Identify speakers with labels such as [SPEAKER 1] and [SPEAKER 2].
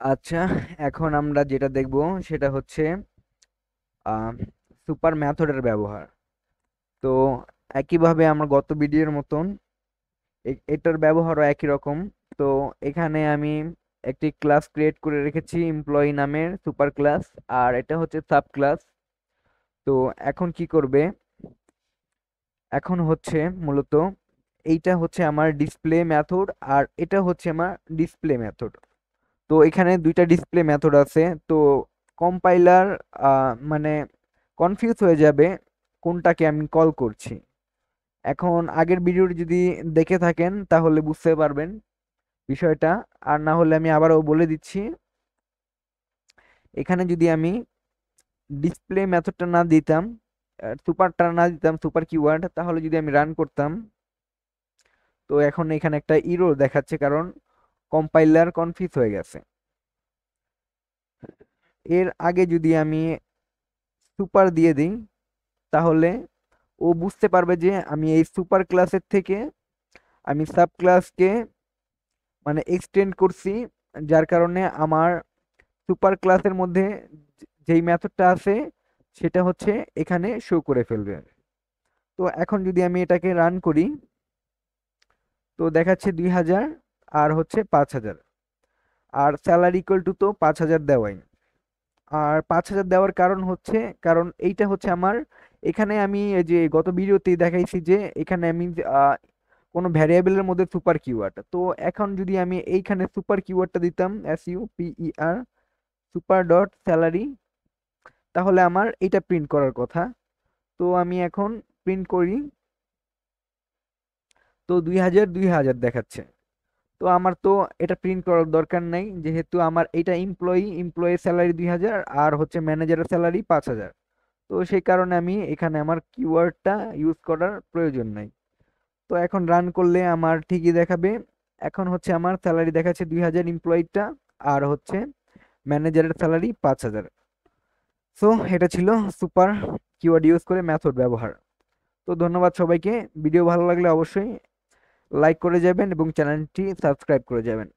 [SPEAKER 1] আচ্ছা, এখন আমরা যেটা দেখব সেটা হচ্ছে সুপার মেথডের ব্যবহার। তো একইভাবে আমরা গত ভিডিওর মতন এটার ব্যবহারও একই রকম। তো এখানে আমি একটি ক্লাস ক্রিয়েট করে রেখেছি এমপ্লয়ি নামের সুপার ক্লাস, আর এটা হচ্ছে সাব ক্লাস। তো এখন কি করবে, এখন হচ্ছে মূলত এইটা হচ্ছে আমার ডিসপ্লে মেথড, আর এটা হচ্ছে আমার ডিসপ্লে মেথড। তো এখানে দুইটা ডিসপ্লে মেথড আছে। তো কম্পাইলার মানে কনফিউজ হয়ে যাবে কোনটাকে আমি কল করছি। এখন আগের ভিডিওটি যদি দেখে থাকেন তাহলে বুঝতে পারবেন বিষয়টা, আর না হলে আমি আবারও বলে দিচ্ছি। এখানে যদি আমি ডিসপ্লে মেথডটা না দিতাম, সুপারটা না দিতাম, সুপার কিওয়ার্ড, তাহলে যদি আমি রান করতাম, তো এখন এখানে একটা ইরর দেখাচ্ছে, কারণ কম্পাইলার কনফিউজ হয়ে গেছে। এর আগে যদি আমি সুপার দিয়ে দিই, তাহলে ও বুঝতে পারবে যে আমি এই সুপার ক্লাসের থেকে আমি সাব ক্লাসকে মানে এক্সটেন্ড করছি, যার কারণে আমার সুপার ক্লাসের মধ্যে যেই মেথডটা আছে সেটা হচ্ছে এখানে শো করে ফেলবে। তো এখন যদি আমি এটাকে রান করি, তো দেখাচ্ছে 2000 আর হচ্ছে 5000, আর স্যালারি ইকুয়াল টু তো 5000 দেওয়াই। আর 5000 দেওয়ার কারণ হচ্ছে, কারণ এইটা হচ্ছে আমার, এখানে আমি এই যে গত ভিডিওতেই দেখাইছি যে এখানে আমি আহ, কোনো ভ্যারিয়েবলের মধ্যে সুপার কিওয়ার্ড। তো এখন যদি আমি এইখানে সুপার কিওয়ার্ডটা দিতাম SUPER, সুপার ডট স্যালারি, তাহলে আমার এটা প্রিন্ট করার কথা। তো আমি এখন প্রিন্ট করি, তো 2000 2000 দেখাচ্ছে। তো আমার তো এটা প্রিন্ট করার দরকার নাই, যেহেতু আমার এটা এমপ্লয়ি স্যালারি 2000 আর হচ্ছে ম্যানেজারের স্যালারি 5000। তো সেই কারণে আমি এখানে আমার কিওয়ার্ডটা ইউজ করার প্রয়োজন নাই। তো এখন রান করলে আমার ঠিকই দেখাবে। এখন হচ্ছে আমার স্যালারি দেখাচ্ছে 2000 এমপ্লয়িটা, আর হচ্ছে ম্যানেজারের স্যালারি 5000। সো এটা ছিল সুপার কিওয়ার্ড ইউজ করে মেথড ব্যবহার। তো ধন্যবাদ সবাইকে। ভিডিও ভালো লাগলে অবশ্যই লাইক করে যাবেন এবং চ্যানেলটি সাবস্ক্রাইব করে যাবেন।